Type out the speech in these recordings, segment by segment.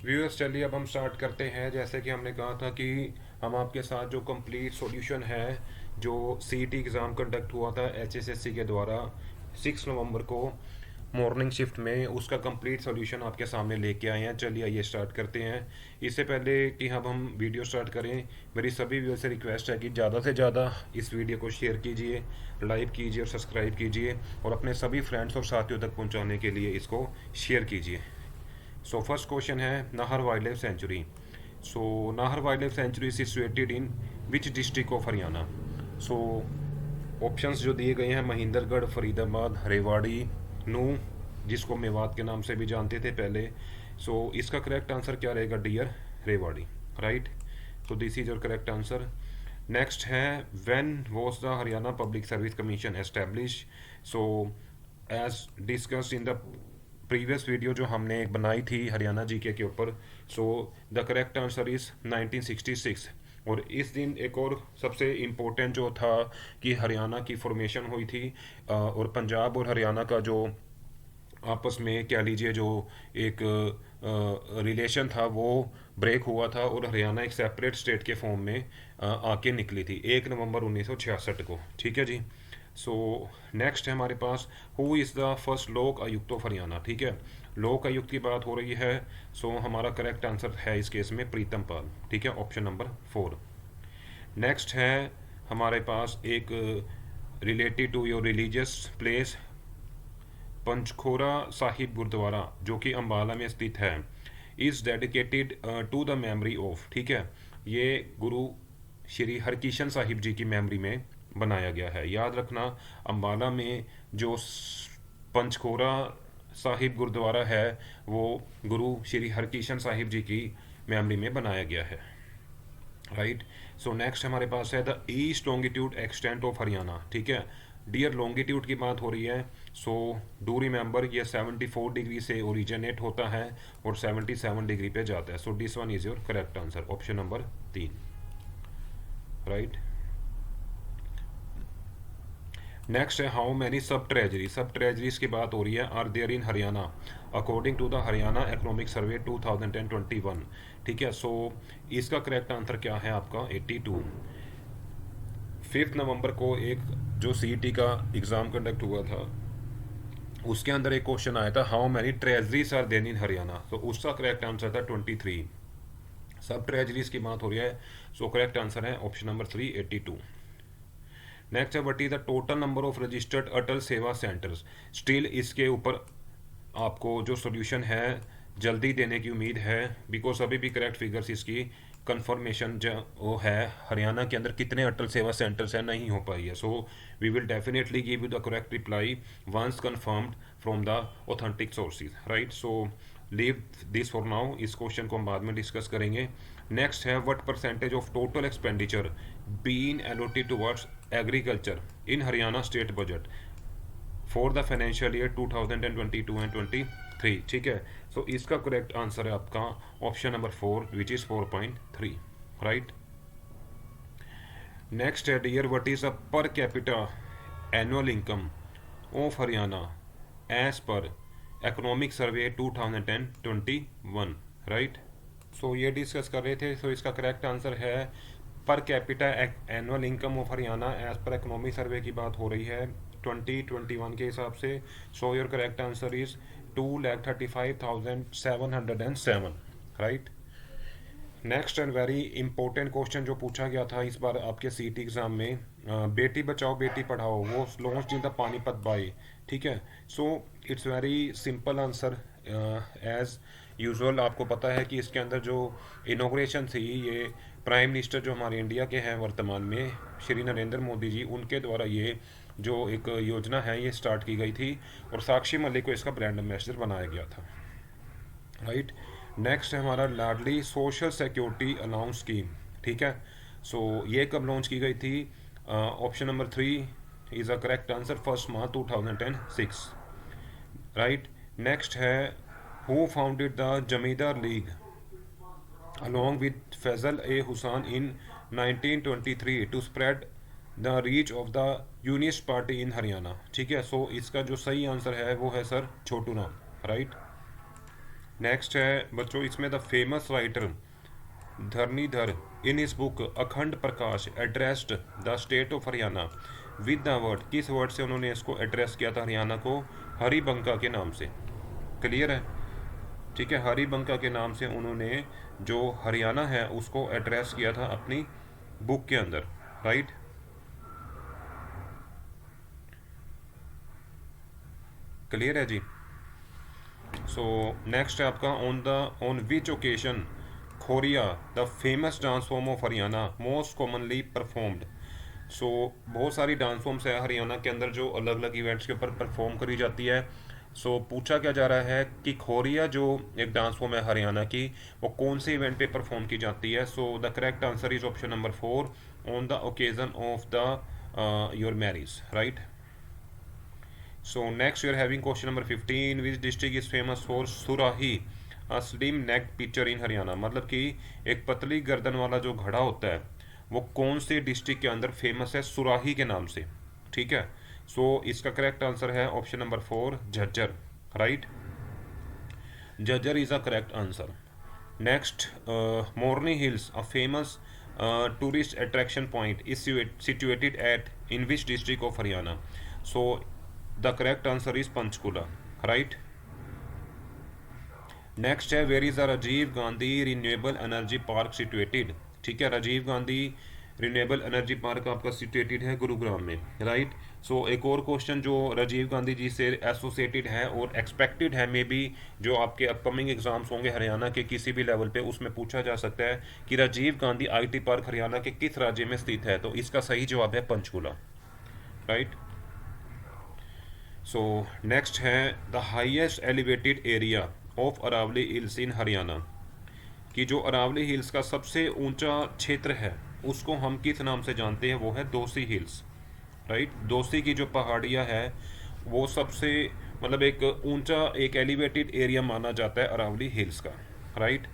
Viewers चलिए अब हम स्टार्ट करते हैं। जैसे कि हमने कहा था कि हम आपके साथ जो कंप्लीट सॉल्यूशन है, जो सीईटी एग्ज़ाम कंडक्ट हुआ था एचएसएससी के द्वारा 6 नवंबर को मॉर्निंग शिफ्ट में, उसका कंप्लीट सॉल्यूशन आपके सामने लेके आए हैं। चलिए आइए स्टार्ट करते हैं। इससे पहले कि अब हम वीडियो स्टार्ट करें, मेरी सभी व्यूअर्स से रिक्वेस्ट है कि ज़्यादा से ज़्यादा इस वीडियो को शेयर कीजिए, लाइक कीजिए और सब्सक्राइब कीजिए, और अपने सभी फ्रेंड्स और साथियों तक पहुंचाने के लिए इसको शेयर कीजिए। सो फर्स्ट क्वेश्चन है Nahar wild life sanctuary. So Nahar wild life sanctuary is situated in which district of Haryana. So options जो दिए गए हैं महेंद्रगढ़, फरीदाबाद, रेवाड़ी, नूह, जिसको मेवात के नाम से भी जानते थे पहले। सो इसका करेक्ट आंसर क्या रहेगा dear? Rewari, right. So this is your correct answer. Next है when was the Haryana public service commission establish. So as discussed in the previous video जो हमने एक बनाई थी हरियाणा जीके के ऊपर, so the correct answer is 1966। और इस दिन एक और सबसे इम्पोर्टेंट जो था कि हरियाणा की फॉर्मेशन हुई थी, और पंजाब और हरियाणा का जो आपस में कह लीजिए जो एक रिलेशन था वो ब्रेक हुआ था, और हरियाणा एक सेपरेट स्टेट के फॉर्म में आके निकली थी 1 नवंबर 1966 को। ठीक है जी। सो नेक्स्ट है हमारे पास हु इज़ द फर्स्ट लोक आयुक्त ऑफ हरियाणा। ठीक है, लोक आयुक्त की बात हो रही है। सो हमारा करेक्ट आंसर है इस केस में प्रीतम पाल। ठीक है, ऑप्शन नंबर 4। नेक्स्ट है हमारे पास एक related to your religious place, Panchkhora Sahib Gurudwara जो कि अम्बाला में स्थित है, is dedicated to the memory of. ठीक है, ये गुरु श्री हरकिशन साहिब जी की मेमोरी में बनाया गया है। याद रखना, अम्बाला में जो पंचखोरा साहिब गुरुद्वारा है वो गुरु श्री हरकिशन साहिब जी की मेमोरी में बनाया गया है, राइट। सो नेक्स्ट हमारे पास है the east longitude extent of Haryana. ठीक है, डियर लॉन्गिट्यूड की बात हो रही है। सो डू रिमेंबर ये 74 डिग्री से ओरिजिनेट होता है और 77 डिग्री पे जाता है। So this one is your correct answer, option number 3, right. Next है how many sub treasury. Sub treasuries की बात हो रही है are there in Haryana according to the Haryana economic survey 2021। ठीक है, सो इसका करेक्ट आंसर क्या है आपका? 82। 5 नवंबर को एक जो सीईटी का एग्ज़ाम कंडक्ट हुआ था उसके अंदर एक क्वेश्चन आया था how many treasuries are then in Haryana. तो उसका करेक्ट आंसर था 23। सब ट्रेजरीज की बात हो रही है। सो करेक्ट आंसर है ऑप्शन नंबर 3, 82। नेक्स्ट है what is the total number of registered Atal Seva centres. Still इसके ऊपर आपको जो सोल्यूशन है जल्दी देने की उम्मीद है, बिकॉज अभी भी करेक्ट फिगर्स इसकी कंफर्मेशन जो वो है हरियाणा के अंदर कितने अटल सेवा सेंटर्स हैं नहीं हो पाई है। So we will definitely give you the correct reply once confirmed from the authentic sources, right. So leave this for now, इस क्वेश्चन को हम बाद में डिस्कस करेंगे। नेक्स्ट है what percentage of total expenditure been allotted towards agriculture in Haryana state budget for the financial year 2022 and 23। ठीक है, so इसका करेक्ट आंसर है आपका option number 4 which is 4.3, right. Next है dear what is a per capita annual income of Haryana as per economic survey 2021, right. So ये discuss कर रहे थे। सो इसका करेक्ट आंसर है per capita annual income of Haryana as per economic survey की बात हो रही है 2021 के हिसाब से। So your correct answer is 2,35,707, right. Next and very important question जो पूछा गया था इस बार आपके सीटी एग्जाम में, बेटी बचाओ बेटी पढ़ाओ वो launch in the Panipat by. ठीक है, so it's very simple answer as usual. आपको पता है कि इसके अंदर जो इनोग्रेशन थी ये प्राइम मिनिस्टर जो हमारे इंडिया के हैं वर्तमान में श्री नरेंद्र मोदी जी, उनके द्वारा ये जो एक योजना है ये स्टार्ट की गई थी, और साक्षी मलिक को इसका ब्रांड एम्बेसडर बनाया गया था, राइट। नेक्स्ट है हमारा लाडली सोशल सिक्योरिटी अलाउंस स्कीम। ठीक है, सो ये कब लॉन्च की गई थी? Option number 3 is a correct answer, 1 March 2006, right. Next है हु फाउंडेड द जमींदार league along with Faisal A. Hussain in 1923 to spread the reach of the Unionist party इन हरियाणा। ठीक है, सो इसका जो सही आंसर है वो है sir Chhotu Ram, right. Next है बच्चों, इसमें the famous writer Dharanidhar in his book Akhand Prakash addressed the state of Haryana with the word, किस वर्ड से उन्होंने इसको एड्रेस किया था हरियाणा को? हरिबंका के नाम से। क्लियर है? ठीक है, हरिबंका के नाम से उन्होंने जो हरियाणा है उसको एड्रेस किया था अपनी बुक के अंदर। राइट। क्लियर है जी? सो नेक्स्ट है आपका, on which occasion Khoria the famous dance form of Haryana most commonly performed. So बहुत सारी डांस फॉर्म्स है हरियाणा के अंदर जो अलग अलग इवेंट्स के ऊपर परफॉर्म करी जाती है। सो पूछा क्या जा रहा है कि खोरिया जो एक डांस फॉर्म है हरियाणा की, वो कौन से इवेंट पे परफॉर्म की जाती है? So the correct answer is option number 4, on the occasion of the your marriage. Right. So next we are having question number 15. Which district is famous for सुराही, a slim necked pitcher in Haryana? मतलब कि एक पतली गर्दन वाला जो घड़ा होता है वो कौन से डिस्ट्रिक्ट के अंदर फेमस है? सुराही के नाम से। ठीक है। सो इसका करेक्ट आंसर है option number 4, Jhajjar. Right. Jhajjar is a correct answer. Next, Morni hills a famous tourist attraction point is situated at in which district of Haryana? So the correct answer is Panchkula. Right. Next है, where is the Rajiv Gandhi renewable energy park situated? ठीक है, Rajiv Gandhi renewable energy park आपका situated है गुरुग्राम में। Right. सो एक और question जो राजीव गांधी जी से एसोसिएटेड है और एक्सपेक्टेड है मे बी जो आपके अपकमिंग एग्जाम्स होंगे हरियाणा के किसी भी लेवल पे, उसमें पूछा जा सकता है कि राजीव गांधी आईटी पार्क हरियाणा के किस राज्य में स्थित है? तो इसका सही जवाब है पंचकुला। राइट। सो नेक्स्ट है, the highest elevated area of Aravalli hills in Haryana, कि जो अरावली हिल्स का सबसे ऊंचा क्षेत्र है उसको हम किस नाम से जानते हैं? वो है दोसी हिल्स। राइट। दोसी की जो पहाड़ियाँ है वो सबसे मतलब एक ऊंचा एक एलिवेटेड एरिया माना जाता है अरावली हिल्स का। राइट।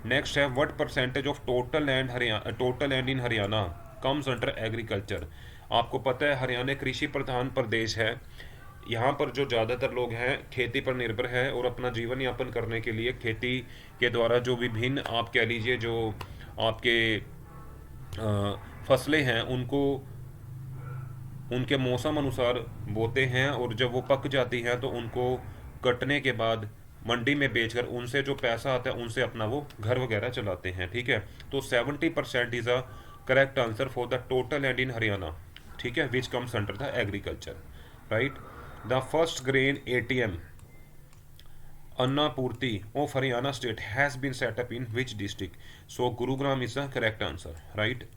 नेक्स्ट है, what percentage of total land in Haryana comes under agriculture? आपको पता है हरियाणा कृषि प्रधान प्रदेश है। यहाँ पर जो ज़्यादातर लोग हैं खेती पर निर्भर है और अपना जीवन यापन करने के लिए खेती के द्वारा जो विभिन्न आप कह लीजिए जो आपके फसलें हैं उनको उनके मौसम अनुसार बोते हैं और जब वो पक जाती हैं तो उनको कटने के बाद मंडी में बेचकर उनसे जो पैसा आता है उनसे अपना वो घर वगैरह चलाते हैं। ठीक है। तो 70% is a correct answer for the total land in Haryana. ठीक है, which comes under the agriculture. Right. The first grain ATM Annapurti of Haryana state has been set up in which district? So Gurugram is the correct answer. Right.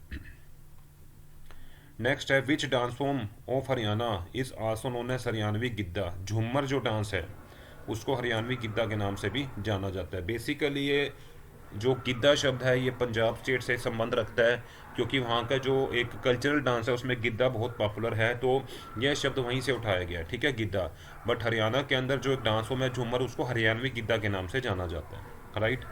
Next है, which dance form of Haryana is also known as Haryanvi Giddha? Jhumar जो dance है उसको हरियाणवी गिद्दा के नाम से भी जाना जाता है। बेसिकली ये जो गिद्दा शब्द है ये पंजाब स्टेट से संबंध रखता है क्योंकि वहाँ का जो एक कल्चरल डांस है उसमें गिद्दा बहुत पॉपुलर है, तो यह शब्द वहीं से उठाया गया। ठीक है, गिद्दा। बट हरियाणा के अंदर जो एक डांस फॉर्म है झूमर उसको हरियाणवी गिद्दा के नाम से जाना जाता है। राइट।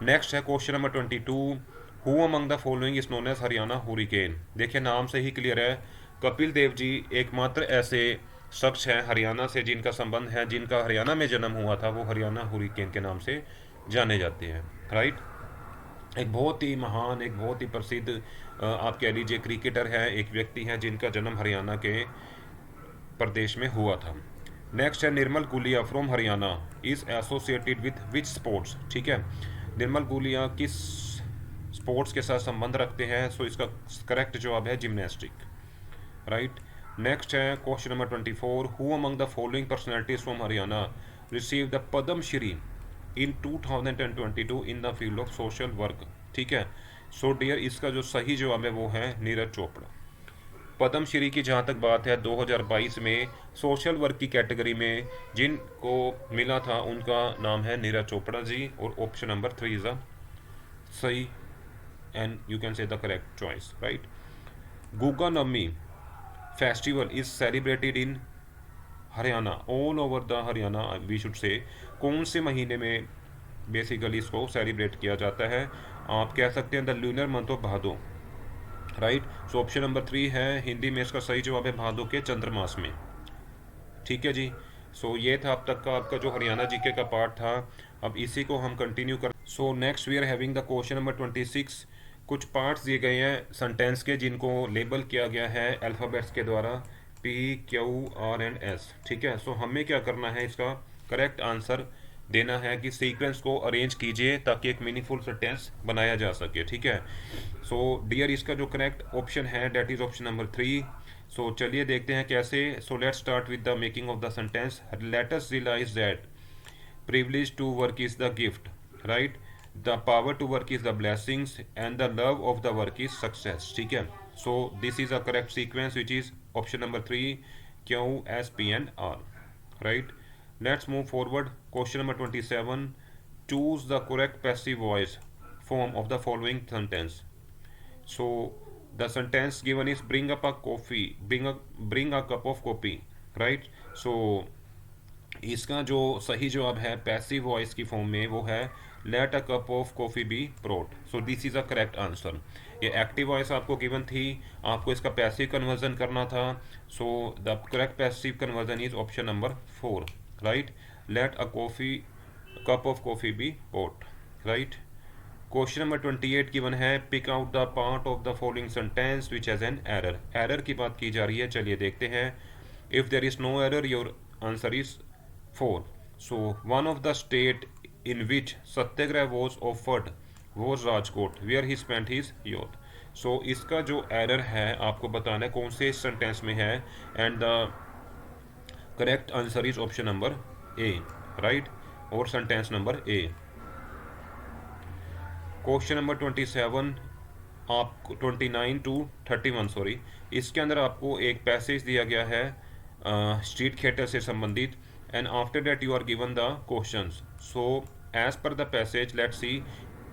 नेक्स्ट है question number 22, who among the following is known as Haryana hurricane? देखिए नाम से ही क्लियर है, कपिल देव जी एकमात्र ऐसे शख्स हैं हरियाणा से जिनका संबंध है, जिनका हरियाणा में जन्म हुआ था, वो हरियाणा हुरिकेन के नाम से जाने जाते हैं। राइट। एक बहुत ही महान एक बहुत ही प्रसिद्ध आप कह लीजिए क्रिकेटर है, एक व्यक्ति हैं जिनका जन्म हरियाणा के प्रदेश में हुआ था। नेक्स्ट है, Nirmal Gulia from Haryana is associated with which sports? ठीक है, निर्मल गुलिया किस स्पोर्ट्स के साथ संबंध रखते हैं? सो इसका करेक्ट जवाब है जिम्नास्टिक। राइट। नेक्स्ट है question number 24, who among the following personalities from Haryana receive the Padma Shri in 2022 in the field of social work? ठीक है। सो डियर इसका जो सही जवाब है वो है नीरज चोपड़ा। पद्म श्री की जहाँ तक बात है 2022 में सोशल वर्क की कैटेगरी में जिनको मिला था उनका नाम है नीरज चोपड़ा जी, और ऑप्शन नंबर 3 इज द सही and you can say the correct choice. Right. Guga Navami festival is celebrated in Haryana all over the Haryana we should say, कौन से महीने में बेसिकली इसको सेलिब्रेट किया जाता है? आप कह सकते हैं the lunar month of Bhado. Right. So option number 3 है, हिंदी में इसका सही जवाब है भादो के चंद्रमास में। ठीक है जी। सो ये था अब तक का आपका जो हरियाणा जीके का पार्ट था। अब इसी को हम कंटिन्यू कर। So next we are having the question number 26। कुछ पार्ट्स दिए गए हैं सेंटेंस के जिनको लेबल किया गया है अल्फ़ाबेट्स के द्वारा, P Q R and S. ठीक है, सो हमें क्या करना है, इसका करेक्ट आंसर देना है कि सीक्वेंस को अरेंज कीजिए ताकि एक मीनिंगफुल सेंटेंस बनाया जा सके। ठीक है, सो डियर इसका जो करेक्ट ऑप्शन है that is option number 3। So चलिए देखते हैं कैसे। So let's start with the making of the sentence. Let us realise that privilege to work is the gift, right? The power to work is the blessings and the love of the work is success। ठीक है, so this is a correct sequence which is option number 3, Q, S, P and R, right? Let's move forward। Question number 27। Choose the correct passive voice form of the following sentence। So the sentence given is bring up a coffee, bring a cup of coffee, right? So इसका जो सही जवाब है passive voice की form में वो है let a cup of coffee be brought. So this is a correct answer. ये एक्टिव वॉइस आपको गिवन थी, आपको इसका पैसिव कन्वर्जन करना था। So the correct passive conversion is option number 4, right? Let a coffee cup of coffee be brought, right? Question number 28 given है pick out the part of the following sentence which has an error. Error की बात की जा रही है, चलिए देखते हैं। If there is no error your answer is 4। So one of the state in which Satyagraha was offered was Rajkot, where he spent his youth। So इसका जो एरर है आपको बताना है कौन से सेंटेंस में है, and the correct answer is option number A, right? और sentence number A. Question number 27 आपको 29 टू 31 सॉरी, इसके अंदर आपको एक पैसेज दिया गया है स्ट्रीट थिएटर से संबंधित, and after that you are given the questions। so as per the passage let's see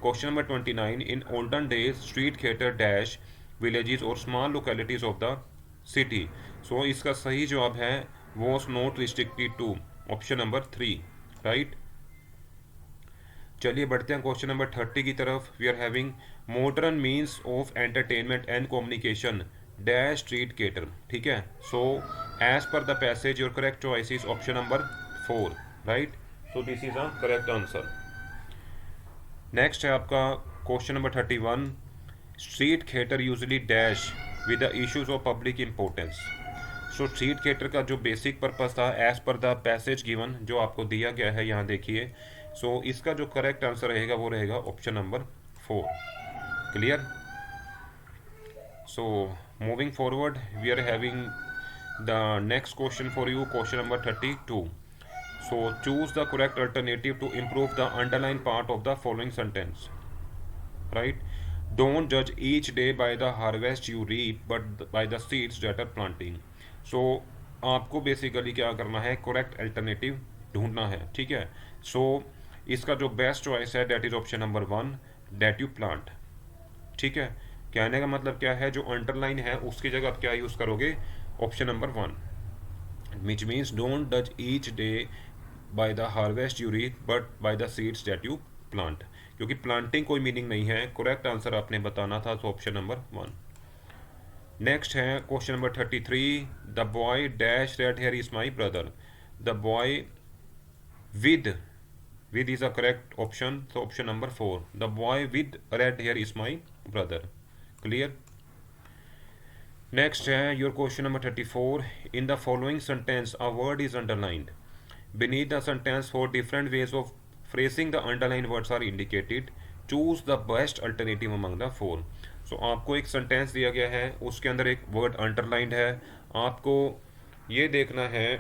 question number 29। in olden days street theater dash villages or small localities of the city। so इसका सही जवाब है was not restricted to option number 3, right? चलिए बढ़ते हैं question number 30 की तरफ। We are having modern means of entertainment and communication dash street theatre. ठीक है, so as per the passage your correct choice is option number 4, right? So this is a correct answer. Next है आपका question number 31। Street theatre usually dash with the issues of public importance. So street theatre का जो basic purpose था as per the passage given जो आपको दिया गया है यहाँ देखिए। सो इसका जो करेक्ट आंसर रहेगा वो रहेगा option number 4। Clear? So moving forward we are having the next question for you, question number 32। So choose the correct alternative to improve the underline part of the following sentence, right? Don't जज each day by the harvest you reap but by the seeds that are planting. So आपको basically क्या करना है, correct alternative ढूंढना है। ठीक है, so इसका जो बेस्ट चॉइस है that is option number 1 that you plant. ठीक है, कहने का मतलब क्या है, जो अंडरलाइन है उसकी जगह आप क्या यूज करोगे, option number 1, which means don't जज each day by the harvest you reap but by the seeds that you plant, क्योंकि प्लांटिंग कोई मीनिंग नहीं है। करेक्ट आंसर आपने बताना था, तो ऑप्शन नंबर 1। नेक्स्ट है question number 33। The boy dash red hair is my brother. The boy with is a correct option, so option number 4, the boy with red hair is my brother। clear? next है your question number 34। in the following sentence a word is underlined beneath the sentence। for different ways of phrasing the underlined words are indicated, choose the best alternative among the four। so आपको एक sentence दिया गया है, उसके अंदर एक word underlined है। आपको ये देखना है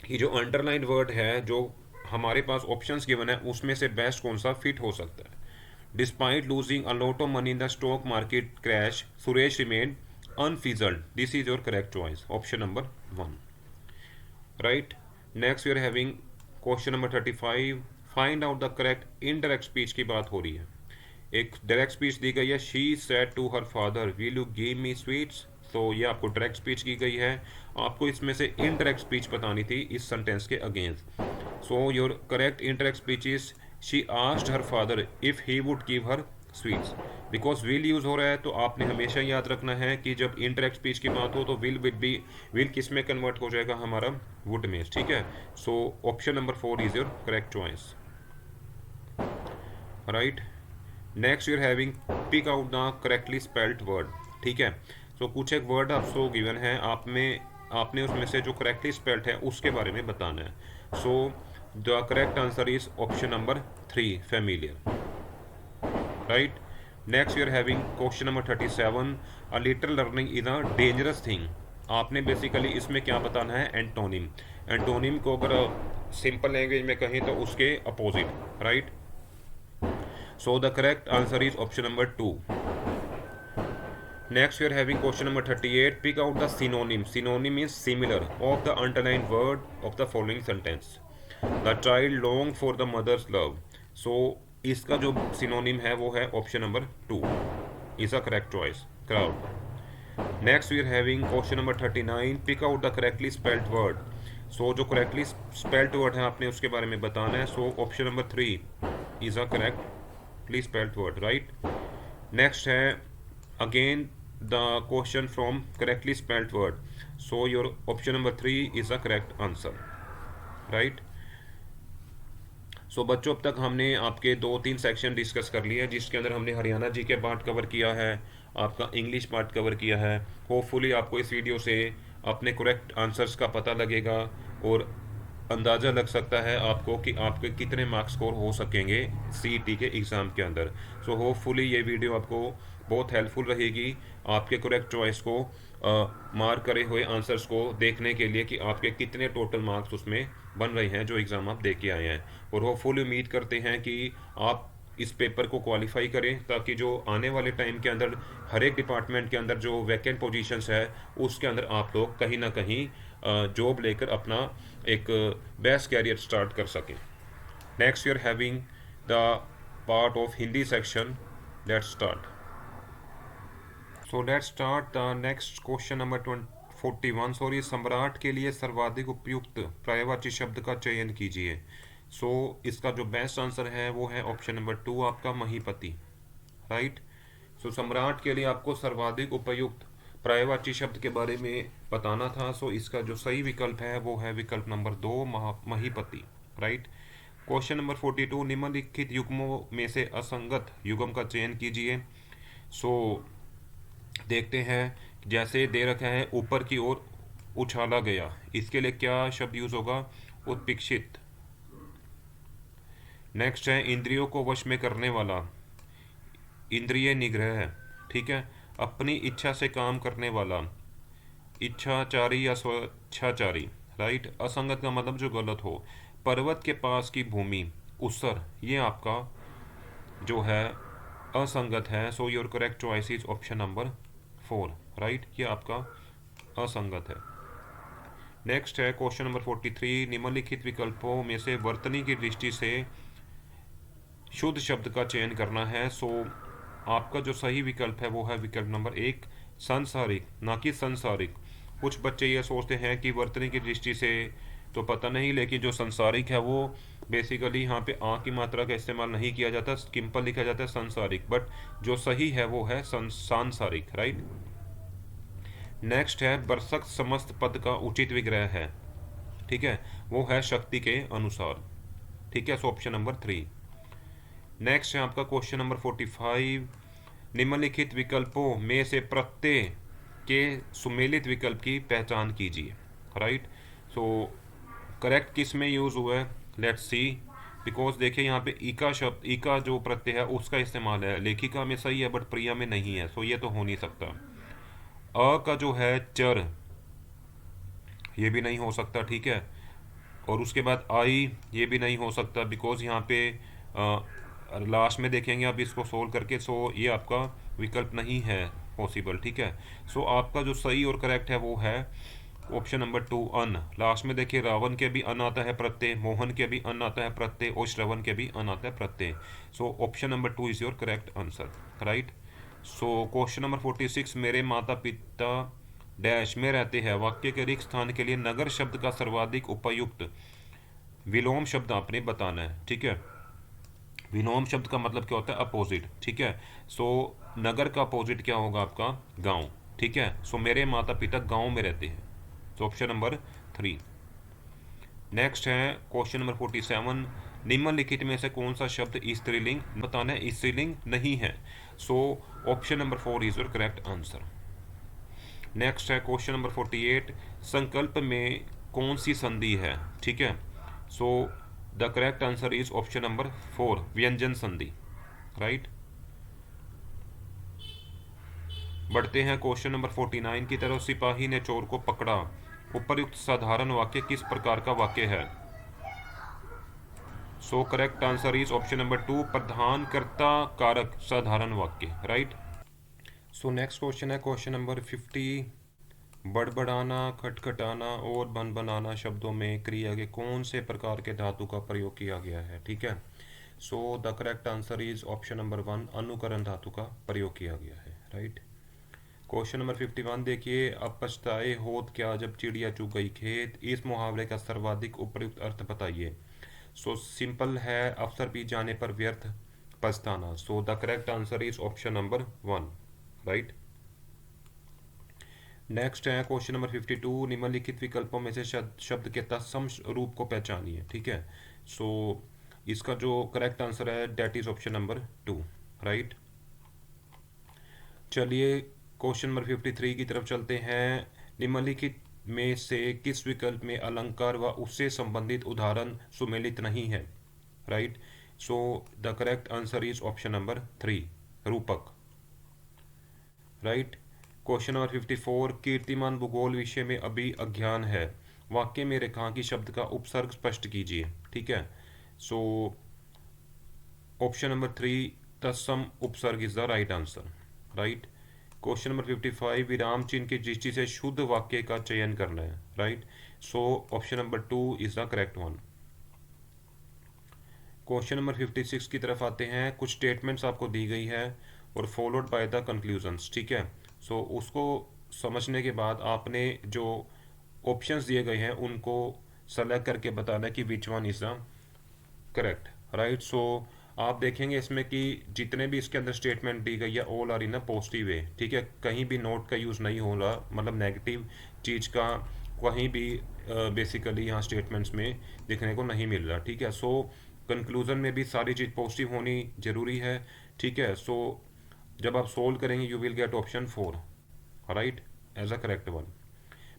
कि जो अंडरलाइंड वर्ड है जो हमारे पास ऑप्शंस गिवन है उसमें से बेस्ट कौन सा फिट हो सकता है। Despite losing a lot of money in the stock market crash Suresh remain unfazed. This is your correct choice, option number 1, right? Next we are having question number 35। Find out the correct indirect speech की बात हो रही है। एक direct speech दी गई है, she said to her father will you give me sweets. तो ये आपको डायरेक्ट स्पीच की गई है, आपको इसमें से इनडायरेक्ट स्पीच बतानी थी इस सेंटेंस के against. So your correct indirect speech is she asked her father if he would give her sweets because will use हो रहा है तो आपने हमेशा याद रखना है कि जब इनडायरेक्ट स्पीच की बात हो तो विल किस में कन्वर्ट हो जाएगा, हमारा वुड में, ठीक है। So option number 4 is your correct choice, right. Next you're having pick out the correctly spelled word, ठीक है। सो कुछ एक वर्ड आपको गिवन है, आपने उसमें से जो करेक्टली स्पेल्ड है उसके बारे में बताना है। So the correct answer is option number 3, familiar, right. Next you're having question number 37, a little learning is a dangerous thing. आपने बेसिकली इसमें क्या बताना है, एंटोनिम। एंटोनिम को अगर सिंपल लैंग्वेज में कहें तो उसके opposite, right. So the correct answer is option number 2. Next we are having question number 38. Pick out the synonym. Synonym is similar of the underlined word of the following sentence. The child long for the mother's love. So इसका जो synonym है वो है option number 2 is a correct choice. Crowd. Next we are having question number 39. Pick out the correctly spelled word. So जो correctly spelled word है आपने उसके बारे में बताना है. So option number 3 is a correct please spelled word, right. Next है again the question from correctly spelled word. So your option number 3 is the correct answer, right. So बच्चों अब तक हमने आपके 2-3 सेक्शन डिस्कस कर लिए हैं, जिसके अंदर हमने हरियाणा जी के पार्ट कवर किया है, आपका इंग्लिश पार्ट कवर किया है। होपफुली आपको इस वीडियो से अपने करेक्ट आंसर्स का पता लगेगा और अंदाज़ा लग सकता है आपको कि आपके कितने मार्क्स स्कोर हो सकेंगे सीईटी के एग्ज़ाम के अंदर। सो होपफुली ये वीडियो आपको बहुत हेल्पफुल रहेगी आपके करेक्ट चॉइस को मार्क करे हुए आंसर्स को देखने के लिए कि आपके कितने टोटल मार्क्स उसमें बन रहे हैं जो एग्ज़ाम आप दे के आए हैं। और होपफुली उम्मीद करते हैं कि आप इस पेपर को क्वालिफाई करें, ताकि जो आने वाले टाइम के अंदर हर एक डिपार्टमेंट के अंदर जो वैकेंट पोजीशंस है उसके अंदर आप लोग कहीं ना कहीं जॉब लेकर अपना एक बेस्ट कैरियर स्टार्ट कर सकें। Next you're having the part of Hindi section, let's start. So let's start the next question number 41। Sorry, सम्राट के लिए सर्वाधिक उपयुक्त पर्यायवाची शब्द का चयन कीजिए। सो इसका जो बेस्ट आंसर है वो है ऑप्शन नंबर 2 आपका महीपति, राइट। सो सम्राट के लिए आपको सर्वाधिक उपयुक्त पर्यायवाची शब्द के बारे में बताना था। सो इसका जो सही विकल्प है वो है विकल्प नंबर 2 महीपति, राइट। क्वेश्चन नंबर 42, निम्नलिखित युग्मों में से असंगत युग्म का चयन कीजिए। सो देखते हैं, जैसे दे रखा है ऊपर की ओर उछाला गया, इसके लिए क्या शब्द यूज होगा, उत्पिक्षित। नेक्स्ट है इंद्रियों को वश में करने वाला, इंद्रिय निग्रह, ठीक है। अपनी इच्छा से काम करने वाला, इच्छाचारी या स्वेच्छाचारी, राइट। असंगत का मतलब जो गलत हो। पर्वत के पास की भूमि, उसर, ये आपका जो है असंगत है। सो your correct choice is option number 4, right. ये आपका असंगत है। नेक्स्ट है क्वेश्चन नंबर 43, निम्नलिखित विकल्पों में से वर्तनी की दृष्टि से शुद्ध शब्द का चयन करना है। सो आपका जो सही विकल्प है वो है विकल्प नंबर 1 सांसारिक, ना कि संसारिक। कुछ बच्चे ये सोचते हैं कि वर्तनी की दृष्टि से तो पता नहीं, लेकिन जो संसारिक है वो बेसिकली यहाँ पे आ की मात्रा का इस्तेमाल नहीं किया जाता, सिंपल लिखा जाता है संसारिक, बट जो सही है वो है सांसारिक, राइट। नेक्स्ट है बरसक समस्त पद का उचित विग्रह है, ठीक है, वो है शक्ति के अनुसार, ठीक है। So option number 3। नेक्स्ट है आपका क्वेश्चन नंबर 45, निम्नलिखित विकल्पों में से प्रत्यय के सुमेलित विकल्प की पहचान कीजिए, राइट। सो करेक्ट किस में यूज हुआ है, लेट्स सी। बिकॉज देखिए यहाँ पे ईका शब्द, ईका जो प्रत्यय है उसका इस्तेमाल है, लेखिका में सही है बट प्रिया में नहीं है, सो ये तो हो नहीं सकता। अ का जो है चर, ये भी नहीं हो सकता, ठीक है। और उसके बाद आई, ये भी नहीं हो सकता, बिकॉज यहाँ पे लास्ट में देखेंगे आप इसको सोल्व करके। सो ये आपका विकल्प नहीं है पॉसिबल, ठीक है। सो आपका जो सही और करेक्ट है वो है ऑप्शन नंबर 2 अन। लास्ट में देखिए रावण के भी अन आता है प्रत्यय, मोहन के भी अन आता है प्रत्यय और श्रवण के भी अन आता है प्रत्यय। सो option number 2 is your correct answer, right. So question number 46, मेरे माता पिता डैश में रहते हैं, वाक्य के रिक्त स्थान के लिए नगर शब्द का सर्वाधिक उपयुक्त विलोम शब्द आपने बताना है, ठीक है। विनोम शब्द का मतलब क्या होता है? अपोजिट, ठीक है। सो नगर का अपोजिट क्या होगा आपका? गांव, ठीक है। सो मेरे माता पिता गांव में रहते हैं, तो ऑप्शन नंबर 3। नेक्स्ट है क्वेश्चन नंबर 47, निम्नलिखित में से कौन सा शब्द स्त्रीलिंग बताना है? स्त्रीलिंग नहीं है, so option number 4 is your correct answer. Next है क्वेश्चन नंबर 48, संकल्प में कौन सी संधि है? ठीक है, so the correct answer is option number 4, व्यंजन संधि, राइट। बढ़ते हैं क्वेश्चन नंबर 49 की तरफ। सिपाही ने चोर को पकड़ा, उपयुक्त साधारण वाक्य किस प्रकार का वाक्य है? So correct answer is option number 2, प्रधानकर्ता कारक साधारण वाक्य, राइट। सो नेक्स्ट क्वेश्चन है क्वेश्चन नंबर 50, बड़बड़ाना, खटखटाना और बनबनाना शब्दों में क्रिया के कौन से प्रकार के धातु का प्रयोग किया गया है? ठीक है, so the correct answer is option number 1, अनुकरण धातु का प्रयोग किया गया है, राइट। क्वेश्चन नंबर 51 देखिए, अब पछताए होत क्या जब चिड़िया चुग गई खेत, इस मुहावरे का सर्वाधिक उपयुक्त अर्थ बताइए। सो सिंपल है, अवसर बीत जाने पर व्यर्थ पछताना। So the correct answer is option number 1, right. Next है क्वेश्चन नंबर 52, निम्नलिखित विकल्पों में से शब्द के तत्सम रूप को पहचानिए। ठीक है, सो इसका जो करेक्ट आंसर है that is option number 2, right. चलिए क्वेश्चन नंबर 53 की तरफ चलते हैं। निम्नलिखित में से किस विकल्प में अलंकार व उससे संबंधित उदाहरण सुमेलित नहीं है? Right, so the correct answer is option number 3, रूपक, राइट। क्वेश्चन नंबर 54, कीर्तिमान भूगोल विषय में अभी अज्ञान है, वाक्य में रेखांकी शब्द का उपसर्ग स्पष्ट कीजिए। ठीक है, सो ऑप्शन नंबर 3, तत्सम उपसर्ग is the right answer, right. Question number 55, विराम चिन्ह की दृष्टि से शुद्ध वाक्य का चयन करना है, right. So option number 2 is the correct one. Question number 56 की तरफ आते हैं। कुछ स्टेटमेंट्स आपको दी गई है और फॉलोड बाय द कंक्लूजन्स, ठीक है। सो उसको समझने के बाद आपने जो ऑप्शंस दिए गए हैं उनको सेलेक्ट करके बताना है कि which one is the correct, right. So आप देखेंगे इसमें कि जितने भी इसके अंदर स्टेटमेंट दी गई है all are in a positive way, ठीक है। कहीं भी नोट का यूज़ नहीं हो रहा, मतलब नेगेटिव चीज़ का कहीं भी बेसिकली यहाँ स्टेटमेंट्स में देखने को नहीं मिल रहा, ठीक है। सो कंक्लूजन में भी सारी चीज़ पॉजिटिव होनी जरूरी है, ठीक है। सो जब आप सोल्व करेंगे you will get option 4, right, as a correct one.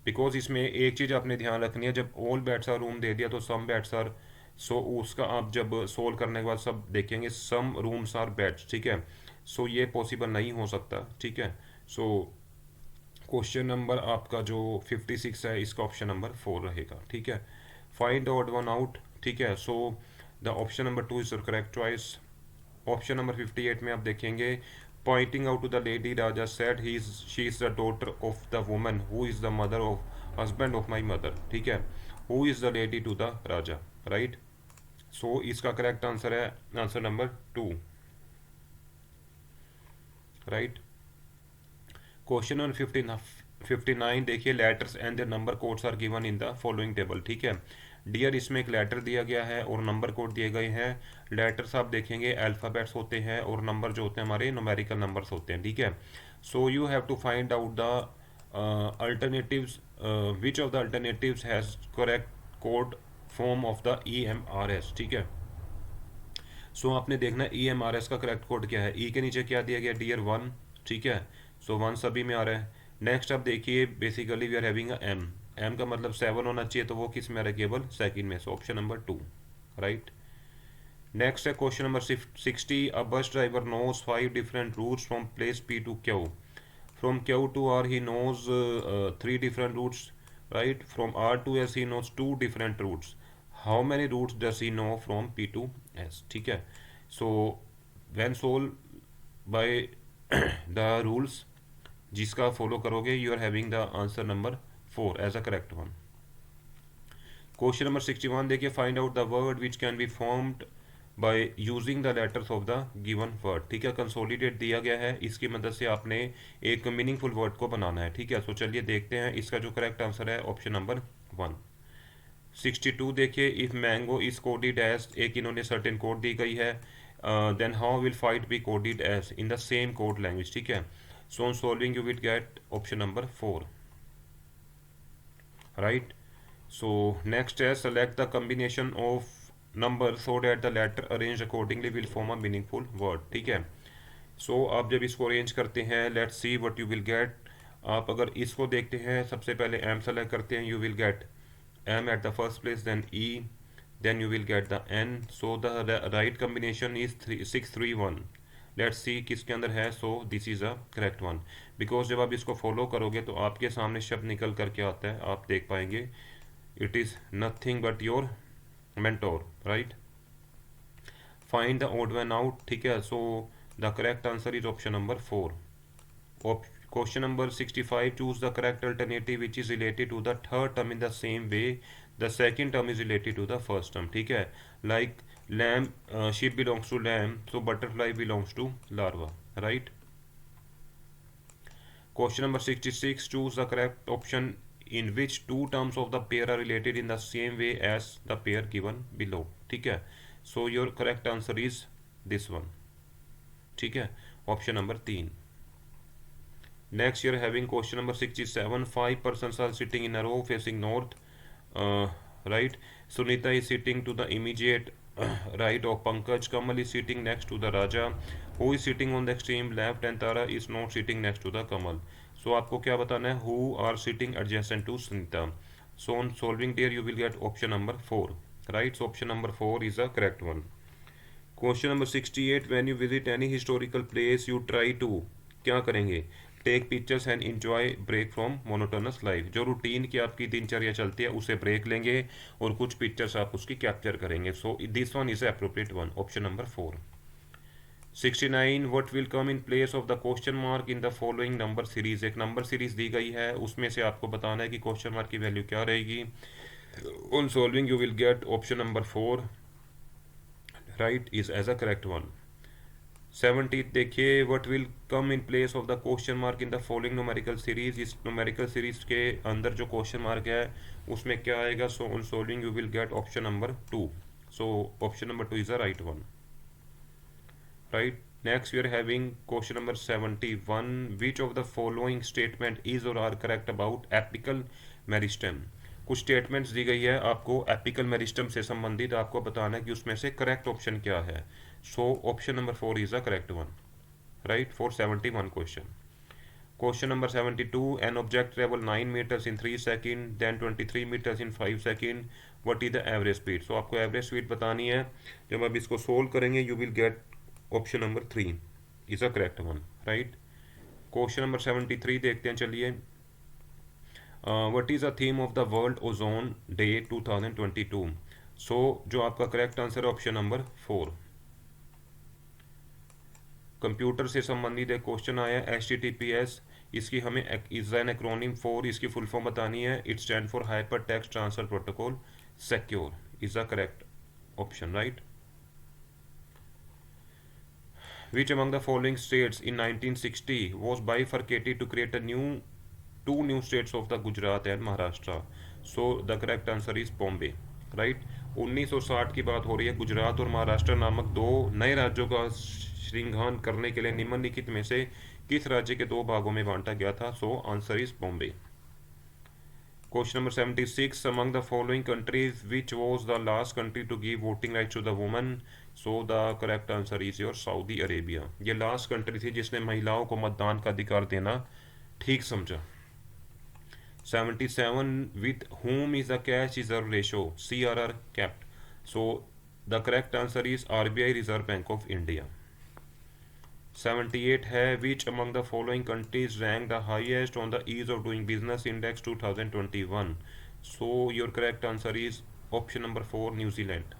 Because इसमें एक चीज़ आपने ध्यान रखनी है, जब ऑल बैट्स आर रूम दे दिया तो सम बैट्स आर, सो उसका आप जब सोल्व करने के बाद सब देखेंगे सम रूम्स आर बैट्स, ठीक है। सो ये पॉसिबल नहीं हो सकता, ठीक है। सो क्वेश्चन नंबर आपका जो 56 है इसका ऑप्शन नंबर 4 रहेगा, ठीक है। Find the odd one out, ठीक है। So the option number 2 is the correct choice. Option number 58 में आप देखेंगे, pointing out to the lady Raja said he is she is the daughter of the woman who is the mother of husband of my mother, ठीक है। Who is the lady to the Raja, right. So इसका correct answer है answer number 2, right. Question number 59 देखिए, letters and their number codes are given in the following table, ठीक है। Dear इसमें एक letter दिया गया है और नंबर कोड दिए गए हैं। लेटर्स आप देखेंगे अल्फ़ाबेट्स होते हैं और नंबर जो होते हैं हमारे न्यूमेरिकल नंबर्स होते हैं, ठीक है। So you have to find out the alternatives, which of the alternatives has correct code form of the EMRS, ठीक है। सो आपने देखना है EMRS का करेक्ट कोड क्या है। ई के नीचे क्या दिया गया? डियर 1, ठीक है। सो 1 सभी में आ रहा है। नेक्स्ट आप देखिए, basically we are having a M, M का मतलब 7 होना चाहिए, तो वो किस में आ रहा है? केवल सेकंड में। So option number 2, right. Next है question number 60, a bus driver knows 5 different routes from place P to Q, from Q to R he knows 3 different routes, right. From R to S he knows 2 different routes. How many routes does he know from P to S, ठीक है। so when solve by the rules जिसका follow करोगे you are having the answer number 4 as a correct one. Question number 61 देखिए, find out the word which can be formed by using the letters of the given word, ठीक है। Consolidate दिया गया है, इसकी मदद से आपने एक मीनिंगफुल वर्ड को बनाना है, ठीक है। सो चलिए देखते हैं, इसका जो करेक्ट आंसर है ऑप्शन नंबर 1। 62 देखिए, if mango is coded as, एक इन्होंने सर्टेन कोड दी गई है। then how will fight be coded as in the same code language, ठीक है. So on solving you will get option number 4, right. So next is select the combination of numbers so that the letter arranged accordingly will form a meaningful word, ठीक है. सो आप जब इसको arrange करते हैं, let's see what you will gate. आप अगर इसको देखते हैं, सबसे पहले एम सेलेक्ट करते हैं, you will get M at the first place, then E, then you will get the n. So the right combination is 631. Let's see किसके अंदर है. So this is a correct one, because जब आप इसको follow करोगे तो आपके सामने शब्द निकल करके आता है, आप देख पाएंगे. It is nothing but your mentor, right. Find the odd one out, ठीक है. So the correct answer is option number 4. Question number 65, choose the correct alternative which is related to the third term in the same way the second term is related to the first term, ठीक है. Like lamb, sheep belongs to lamb, so butterfly belongs to larva, right. Question number 66, choose the correct option in which two terms of the pair are related in the same way as the pair given below, ठीक है. So your correct answer is this one, ठीक है, option number 3. Next you are having question number 67. 5 persons are sitting in a row facing north, right. Sunita is sitting to the immediate right of Pankaj. Kamal is sitting next to the Raja, who is sitting on the extreme left, and Tara is not sitting next to the Kamal. So आपको क्या बताना है, who are sitting adjacent to Sunita. So on solving there you will get option number 4, right. So option number 4 is the correct one. Question number 68. When you visit any historical place you try to, क्या करेंगे, take pictures and enjoy break from monotonous life. जो routine की आपकी दिनचर्या चलती है उसे break लेंगे और कुछ पिक्चर्स आप उसकी कैप्चर करेंगे. सो this one is appropriate one, option number 4. 69. What will come in place of the question mark in the following number series. एक नंबर सीरीज दी गई है, उसमें से आपको बताना है कि क्वेश्चन मार्क की वैल्यू क्या रहेगी. On solving you will get option number 4, right, is as a correct one. 70 देखिए, what will come in place of the question mark in the following numerical series. इस न्यूमेरिकल सीरीज के अंदर जो question mark है उसमें क्या आएगा. So on solving you will get option number 2. So option number 2 is the right one, right. Next we are having question number 71. Which of the following statement is or are correct about apical meristem. कुछ statements दी गई है आपको apical meristem से संबंधित, आपको बताना है कि उसमें से करेक्ट ऑप्शन क्या है. So option number 4 is the correct one, right, for 71 question. Question number 72. An object travel 9 metres in 3 second, then 23 metres in 5 second. What is the average speed. So आपको एवरेज स्पीड बतानी है. जब आप इसको solve करेंगे you will get option number 3 is the correct one, right. Question number 73 देखते हैं, चलिए. What is the theme of the world ozone day 2022. सो जो आपका करेक्ट आंसर है ऑप्शन नंबर 4. कंप्यूटर से संबंधित एक क्वेश्चन आया है, HTTPS. इसकी हमें इज एन एक्रोनिम फॉर, इसकी फुल फॉर्म बतानी है. It stand for hyper text transfer protocol secure, is the correct option, right. Which among the following states in 1960 was bifurcated to create two new states of the Gujarat and Maharashtra. So the correct answer is Bombay, right. 1960 की बात हो रही है. गुजरात और महाराष्ट्र नामक दो नए राज्यों का श्रृंगान करने के लिए निम्नलिखित में से किस राज्य के 2 भागों में बांटा गया था. So answer is Bombay. Question number 76. among the following countries which was the last country to give voting rights to the women. So the correct answer is your Saudi Arabia. ये लास्ट कंट्री थी जिसने महिलाओं को मतदान का अधिकार देना ठीक समझा. 77. With whom is the cash reserve ratio CRR kept. So the correct answer is RBI reserve bank of India. 78 है, विच among the following countries rank the highest on the ease of doing business index 2021. so your correct answer is option number 4, New Zealand,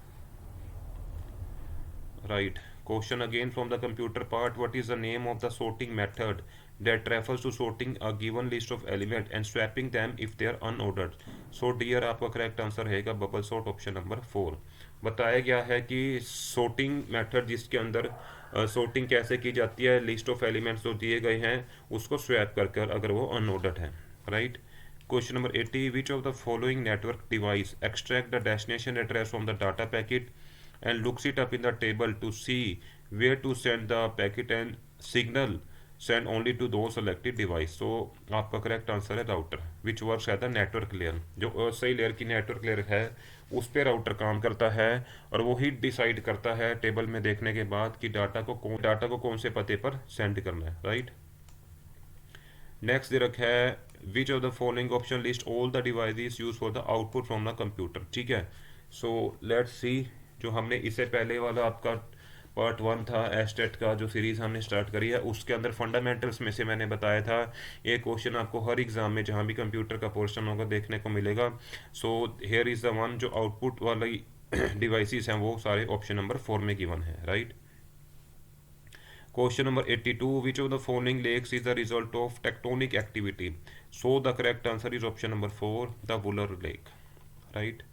right. Question again from the computer part. What is the name of the sorting method that refers to sorting a given list of elements and swapping them if they are unordered. so dear आपका correct answer रहेगा bubble sort, option number 4. बताया गया है कि sorting method जिसके अंदर sorting कैसे की जाती है, लिस्ट ऑफ एलिमेंट्स जो दिए गए हैं उसको स्वैप कर अगर वो अनऑर्डर्ड है, right. Question number 80. Which of the following network device extract the destination address from the data packet and looks it up in the table to see where to send the packet and signal send only to those selected device. So आपका correct answer है router which works at the network layer. जो सही layer की network layer है उस पर router काम करता है और वो ही डिसाइड करता है टेबल में देखने के बाद कि डाटा को कौन से पते पर सेंड करना है, राइट। नेक्स्ट दे रखा है विच of the following option list all the devices use for the output from the computer, ठीक है। सो लेट्स सी, जो हमने इससे पहले वाला आपका पार्ट 1 था एस्टेट का जो सीरीज़ हमने स्टार्ट करी है उसके अंदर फंडामेंटल्स में से मैंने बताया था एक क्वेश्चन आपको हर एग्जाम में जहाँ भी कंप्यूटर का पोर्शन होगा देखने को मिलेगा। So here is the one, जो आउटपुट वाली डिवाइसेस हैं वो सारे ऑप्शन नंबर 4 में गिवन है, right. Question number 82. Which of the following lakes is the result of tectonic activity? So the correct answer is option number 4, the Wuller Lake. Right.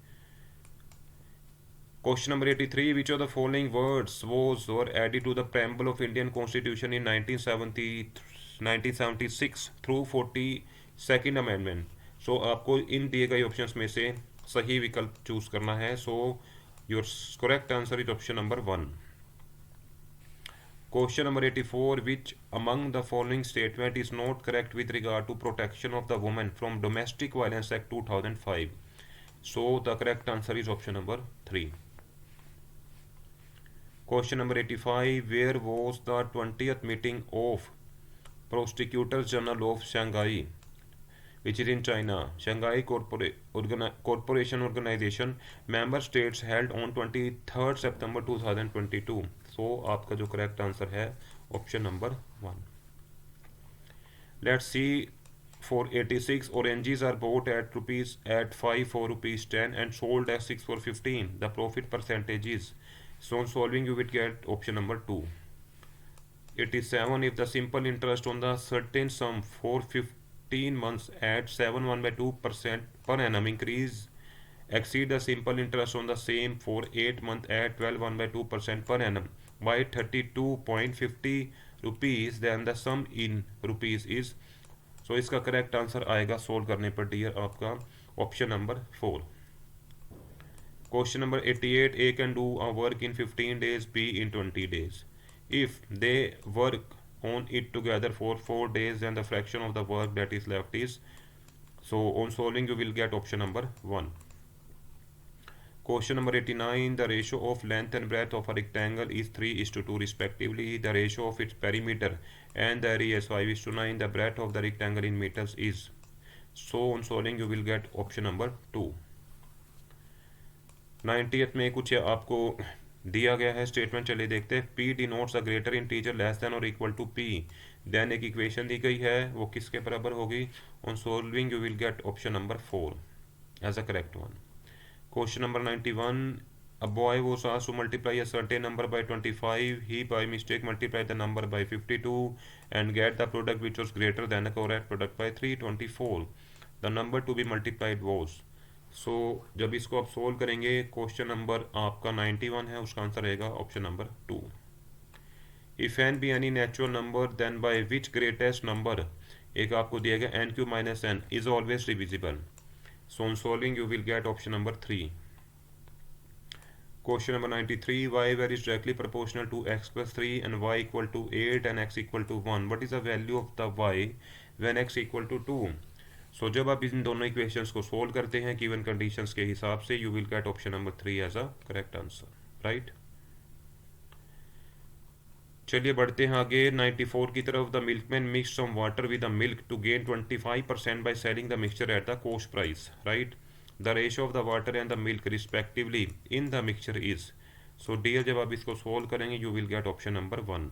Question number 83. Which of the following words were added to the preamble of Indian Constitution in 1976 through 42nd Amendment? So आपको इन दिए गए options में से सही विकल्प choose करना है। So your correct answer is option number 1. Question number 84. Which among the following statement is not correct with regard to protection of the woman from Domestic Violence Act 2005? So the correct answer is option number 3. Question number 85. Where was the 20th meeting of Prosecutors General of Shanghai, which is in China, Shanghai Corporation Organization member states held on 23rd September 2022? So आपका जो correct answer है option number 1. Let's see, for 86 oranges are bought at at 5 for rupees 10 and sold at 6 for 15. The profit percentage is, so on solving you will get option number 2. 87. If the simple interest on the certain sum for 15 months at 7.1/2% per annum increase exceed the simple interest on the same for 8 months at 12.1/2% per annum by 32.50 rupees, then the sum in rupees is, so इसका correct answer आएगा solve करने पर dear आपका option number 4. Question number 88. A can do a work in 15 days, B in 20 days. If they work on it together for 4 days, then the fraction of the work that is left is, so on solving you will get option number 1. Question number 89. The ratio of length and breadth of a rectangle is 3:2 respectively. The ratio of its perimeter and the area is 5:9. The breadth of the rectangle in meters is, so on solving you will get option number 2. 90th में कुछ आपको दिया गया है statement, चलिए देखते हैं। P denotes a greater integer less than or equal to P, then एक इक्वेशन दी गई है वो किसके बराबर होगी? On solving you will get option number 4 as a correct one. Question number 91. A boy was asked to multiply a certain number by 25. He by mistake multiplied the number by 52 and get the product which was greater than the correct product by 324. The number to be multiplied was, so जब इसको आप solve करेंगे question number आपका 91 है, उसका answer रहेगा option number 2. If n be any natural number then by which greatest number, एक आपको दिया गया n Q minus n is always divisible. So on solving you will get option number 3. Question number 93. Y is directly proportional to x plus 3 and y equal to 8 and x equal to 1. What is the value of the y when x equal to 2? So जब आप इन दोनों equations को solve करते हैं given conditions के हिसाब से you will get option number 3 as a correct answer, right? चलिए बढ़ते हैं आगे 94 की तरफ। The milkman mix some water with the milk to gain 25% by selling the mixture at the cost price, right. The ratio of the water and the milk respectively in the mixture is, so dear जब आप इसको solve करेंगे you will get option number 1.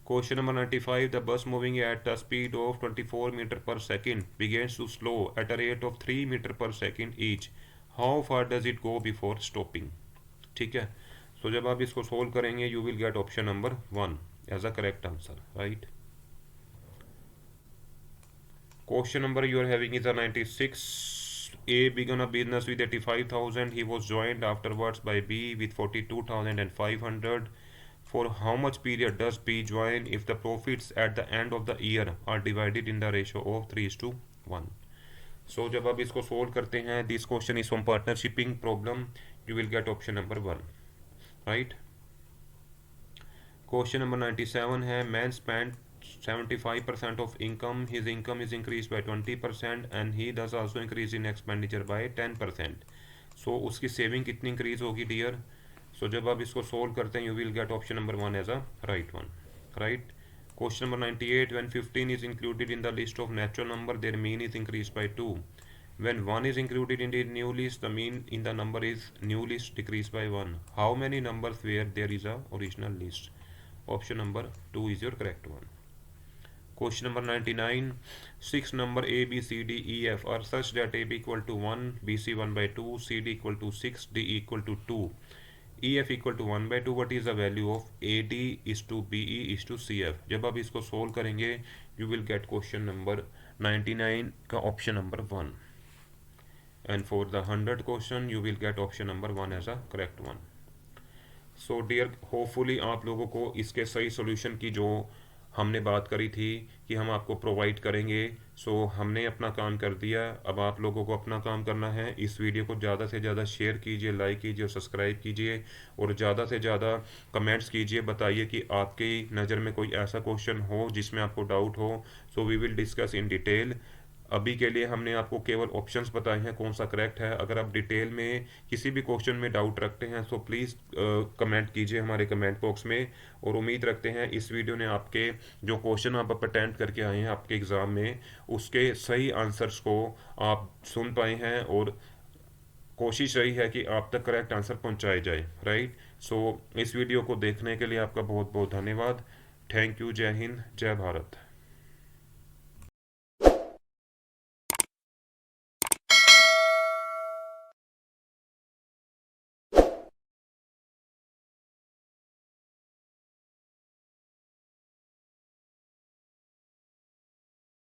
Question number 95. The bus moving at a speed of 24 meter per second begins to slow at a rate of 3 meter per second each. How far does it go before stopping? ठीक है, so जब आप इसको solve करेंगे you will get option number 1 as a correct answer, right? Question number you are having is a 96. A began a business with 85,000. He was joined afterwards by B with 42,500. For how much period does B join if the profits at the end of the year are divided in the ratio of 3:1? So जब आप इसको solve करते हैं this question is from partnershiping problem, you will get option number 1, right? Question number 97 है man spend 75% of income, his income is increase by 20% and he does also increase in expenditure bye 10%। सो उसकी saving कितनी increase होगी dear? सो जब आप इसको solve करते हैं you will get option number 1 as a right one, right. Question number 98, when 15 is included in the list of natural number, their mean is increased by 2. When 1 is included in the new list, the mean in the number is new list decreased by 1. How many numbers where there is a original list? Option number 2 is your correct one. Question number 99, 6 number A, B, C, D, E, F are such that A B equal to 1, B C 1 by 2, C D equal to 6, D equal to 2. EF equal to 1/2, what is the value of AD is to BE is to CF। जब आप इसको solve करेंगे you will get question number 99 का option number 1 and for the 100 question you will get option number 1 as a correct one. So dear hopefully आप लोगों को इसके सही सोल्यूशन की जो हमने बात करी थी कि हम आपको प्रोवाइड करेंगे, सो हमने अपना काम कर दिया। अब आप लोगों को अपना काम करना है, इस वीडियो को ज़्यादा से ज़्यादा शेयर कीजिए, लाइक कीजिए और सब्सक्राइब कीजिए और ज़्यादा से ज़्यादा कमेंट्स कीजिए, बताइए कि आपकी नज़र में कोई ऐसा क्वेश्चन हो जिसमें आपको डाउट हो। So we will discuss in detail. अभी के लिए हमने आपको केवल ऑप्शंस बताए हैं कौन सा करेक्ट है। अगर आप डिटेल में किसी भी क्वेश्चन में डाउट रखते हैं तो प्लीज़ कमेंट कीजिए हमारे कमेंट बॉक्स में। और उम्मीद रखते हैं इस वीडियो ने आपके जो क्वेश्चन आप अटेम्प्ट करके आए हैं आपके एग्ज़ाम में उसके सही आंसर्स को आप सुन पाए हैं और कोशिश रही है कि आप तक करेक्ट आंसर पहुंचाए जाए, राइट। सो इस वीडियो को देखने के लिए आपका बहुत बहुत धन्यवाद। Thank you. जय हिंद, जय भारत।